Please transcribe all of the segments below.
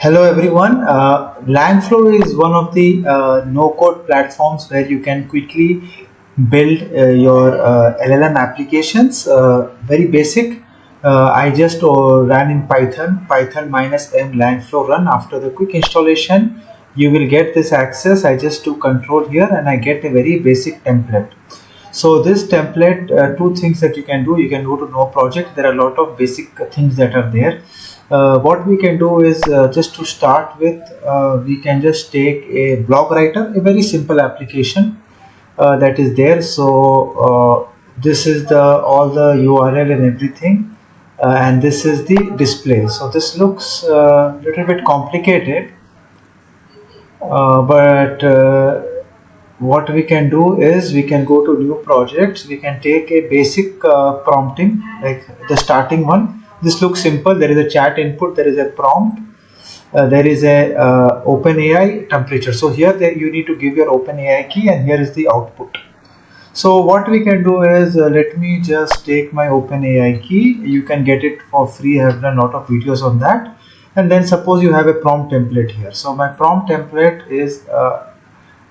Hello everyone. Langflow is one of the no-code platforms where you can quickly build your LLM applications. Very basic. I just ran in Python minus m Langflow run. After the quick installation, you will get this access. I just do control here and I get a very basic template. So this template, two things that you can do. You can go to no project. There are a lot of basic things that are there. What we can do is just to start with, we can just take a blog writer, a very simple application that is there. So this is the all the URL and everything, and this is the display. So this looks a little bit complicated, but what we can do is we can go to new projects. We can take a basic prompting, like the starting one. This looks simple. There is a chat input, there is a prompt, there is a OpenAI temperature. So here you need to give your OpenAI key, and here is the output. So what we can do is let me just take my OpenAI key. You can get it for free. I have done a lot of videos on that. And then suppose you have a prompt template here. So my prompt template is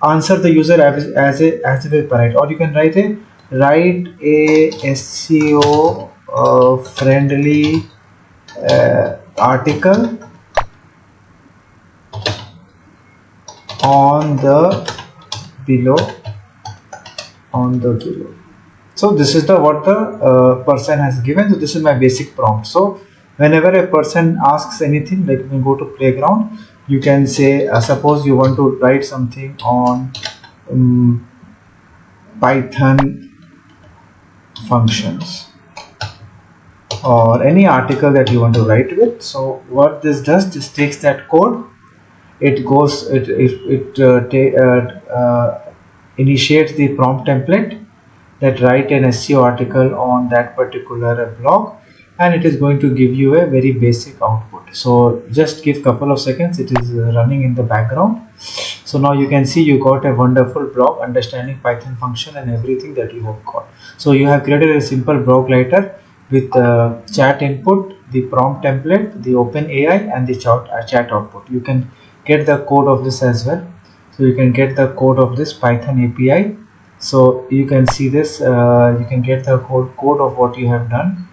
answer the user as a website, or you can write a SEO friendly article on the below. So this is the what the person has given. So this is my basic prompt. So whenever a person asks anything, like when you go to playground, you can say suppose you want to write something on Python functions, or any article that you want to write with. So what this does, this takes that code, it goes, initiates the prompt template that write an SEO article on that particular blog, and it is going to give you a very basic output. So just give couple of seconds, it is running in the background. So now you can see you got a wonderful blog understanding Python function and everything that you have got. So you have created a simple blog writer with chat input, the prompt template, the OpenAI, and the chat output. You can get the code of this as well. So you can get the code of this Python API. So you can see this, you can get the code of what you have done,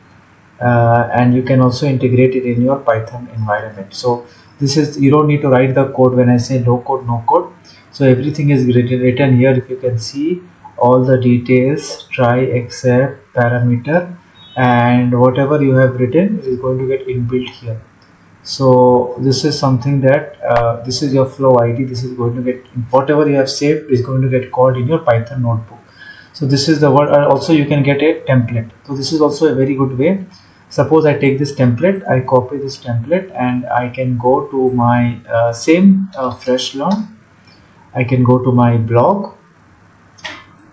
and you can also integrate it in your Python environment. So this is, you don't need to write the code when I say no code. So everything is written here. If you can see all the details, try, except, parameter, and whatever you have written is going to get inbuilt here. So this is something that this is your flow ID. This is going to get, whatever you have saved is going to get called in your Python notebook. So this is the word. Also you can get a template. So this is also a very good way. Suppose I take this template, I copy this template, and I can go to my same fresh learn. I can go to my blog,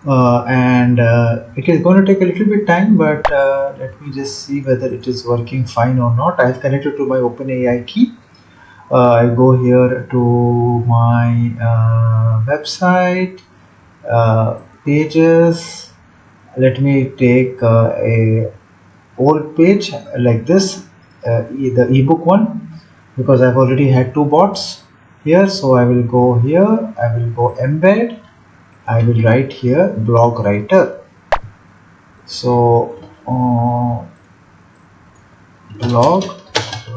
and it is going to take a little bit time, but let me just see whether it is working fine or not. I have connected to my OpenAI key. I go here to my website, pages. Let me take a old page like this, the ebook one, because I've already had two bots here. So I will go here, I will go embed, I will write here blog writer. So blog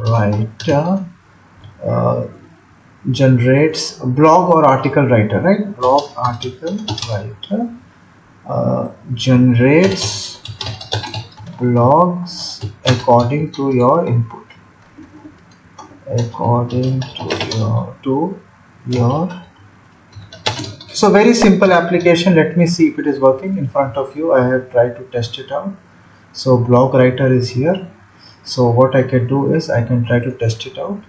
writer generates blog or article writer, right? Blog article writer generates blogs according to your input, according to your. So very simple application. Let me see if it is working in front of you. I have tried to test it out. So blog writer is here. So what I can do is I can try to test it out.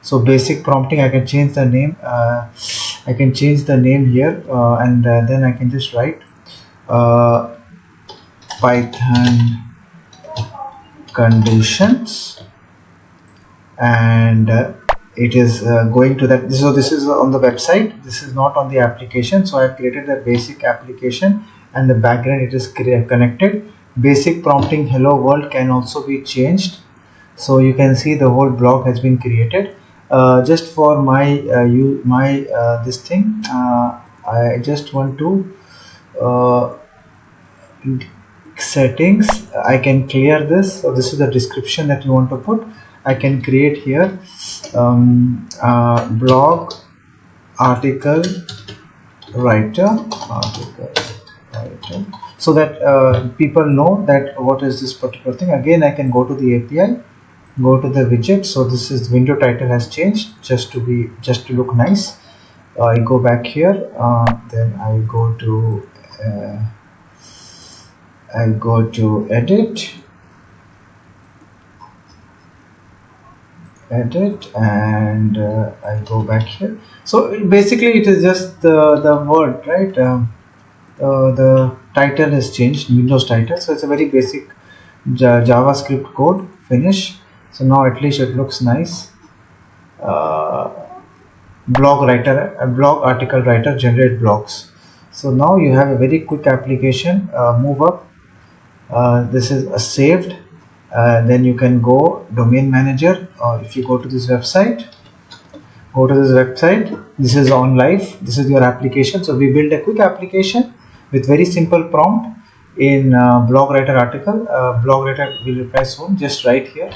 So basic prompting, I can change the name. I can change the name here, and then I can just write Python conditions, and it is going to that. So this is on the website, this is not on the application. So I have created the basic application, and the background it is connected. Basic prompting hello world can also be changed. So you can see the whole blog has been created. just for my this thing, I just want to uh, settings. I can clear this. So this is the description that you want to put. I can create here blog article writer so that people know that what is this particular thing. Again, I can go to the API, go to the widget. So this is window title has changed just to look nice. I go back here, then I go to edit, and I go back here. So basically it is just the word, right? The title has changed, Windows title. So it's a very basic JavaScript code. Finish. So now at least it looks nice. Blog writer, blog article writer, generate blogs. So now you have a very quick application. Move up. This is a saved. Then you can go domain manager, or if you go to this website, this is on live. This is your application. So we build a quick application with very simple prompt in blog writer article. Blog writer will reply soon. Just write here.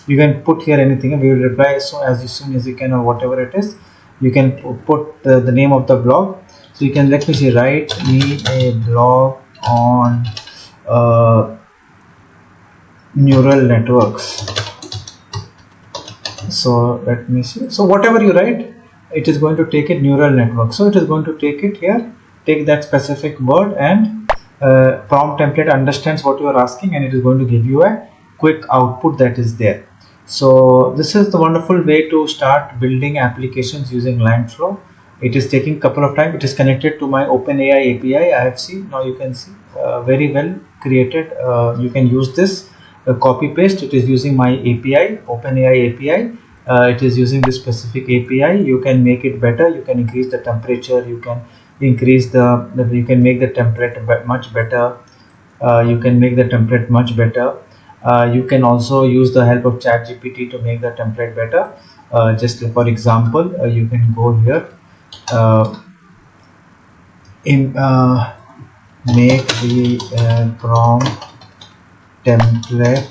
You can put here anything. We will reply as soon as you can, or whatever it is. You can put the name of the blog. So you can, let me see, write me a blog on neural networks. So let me see. So whatever you write, it is going to take it neural network. So it is going to take it here, take that specific word, and prompt template understands what you are asking, and it is going to give you a quick output that is there. So this is the wonderful way to start building applications using Langflow. It is taking a couple of time. It is connected to my OpenAI API. I have seen, now you can see, very well created. You can use this copy paste. It is using my API, OpenAI API. It is using this specific API. You can make it better. You can increase the temperature. You can increase you can make the template much better. You can make the template much better. You can also use the help of ChatGPT to make the template better. Just for example, you can go here, make the prompt template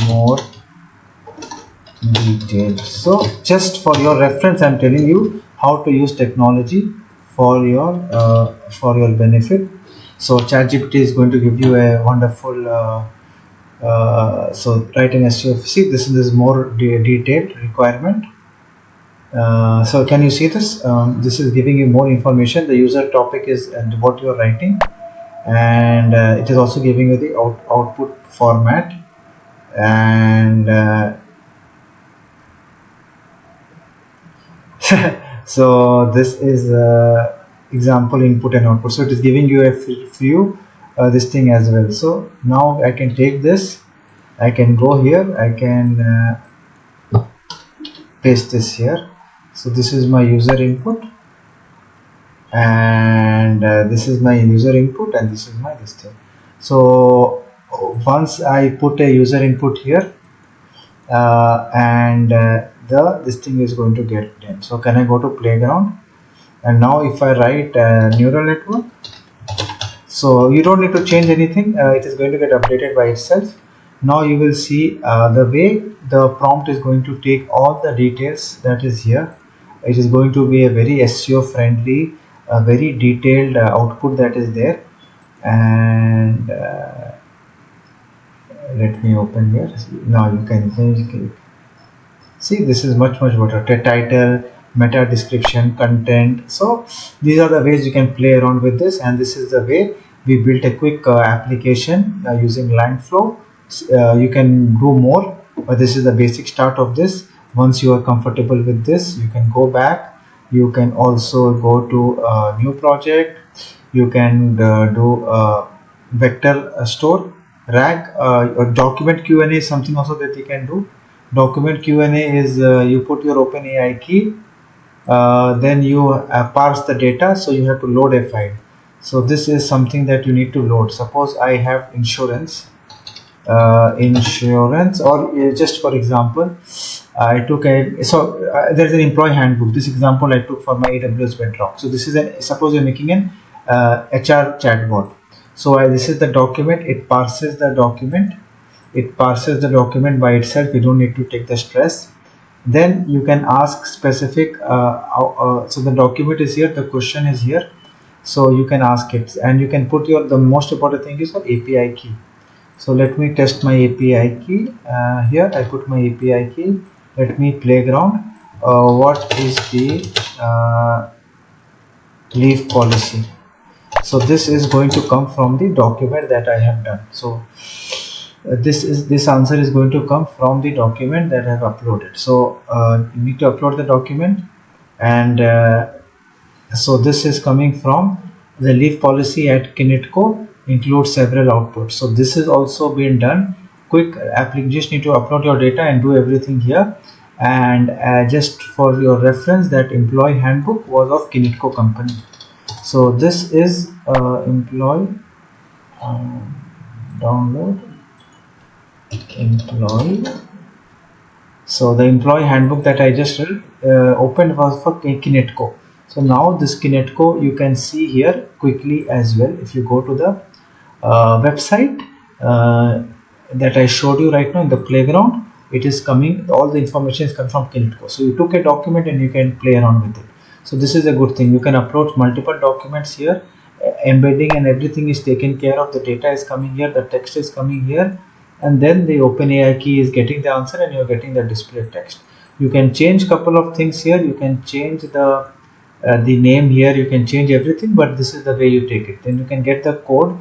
more detailed. So just for your reference, I'm telling you how to use technology for your benefit. So ChatGPT is going to give you a wonderful so write an SEO. See, this is more detailed requirement. So can you see this? This is giving you more information. The user topic is and what you are writing, and it is also giving you the output format, and so this is example input and output. So it is giving you a few this thing as well. So now I can take this, I can go here, I can paste this here. So this is my user input, and this is my user input, and this is my this thing. So once I put a user input here, and this thing is going to get done. So can I go to playground, and now if I write neural network, so you don't need to change anything. It is going to get updated by itself. Now you will see the way the prompt is going to take all the details that is here. It is going to be a very SEO friendly, very detailed output that is there. And let me open here. Now you can see this is much better. Title, meta description, content. So these are the ways you can play around with this, and this is the way we built a quick application using Langflow. You can do more, but this is the basic start of this. Once you are comfortable with this, you can go back. You can also go to a new project. You can do vector store, RAG, or document Q&A is something also that you can do. Document Q&A is you put your OpenAI key, then you parse the data, so you have to load a file. So this is something that you need to load. Suppose I have insurance, or just for example, I took a there's an employee handbook. This example I took for my AWS Bedrock. So this is a, suppose you're making an HR chatbot. So this is the document. It parses the document. It parses the document by itself. You don't need to take the stress. Then you can ask specific. So the document is here. The question is here. So you can ask it, and you can put your, the most important thing is your API key. So let me test my API key. Here I put my API key. Let me playground. What is the leave policy? So this is going to come from the document that I have done. So this answer is going to come from the document that I have uploaded. So you need to upload the document, and so this is coming from the leave policy at Kinetco, includes several outputs. So this is also been done quick. You just need to upload your data and do everything here. And just for your reference, that employee handbook was of Kinetco company. So this is employee download employee. So the employee handbook that I just opened was for Kinetco. So now this Kinetco you can see here quickly as well. If you go to the website that I showed you right now in the playground, it is coming, all the information is coming from Kinetco. So you took a document and you can play around with it. So this is a good thing. You can upload multiple documents here, embedding and everything is taken care of. The data is coming here, the text is coming here, and then the OpenAI key is getting the answer and you're getting the display text. You can change couple of things here. You can change the name here, you can change everything, but this is the way you take it. Then you can get the code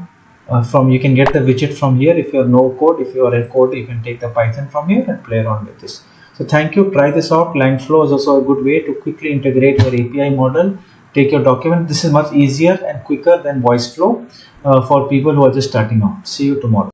you can get the widget from here. If you're no code, if you are a code, you can take the Python from here and play around with this. So thank you, try this out. Langflow is also a good way to quickly integrate your API model, take your document. This is much easier and quicker than voice flow for people who are just starting out. See you tomorrow.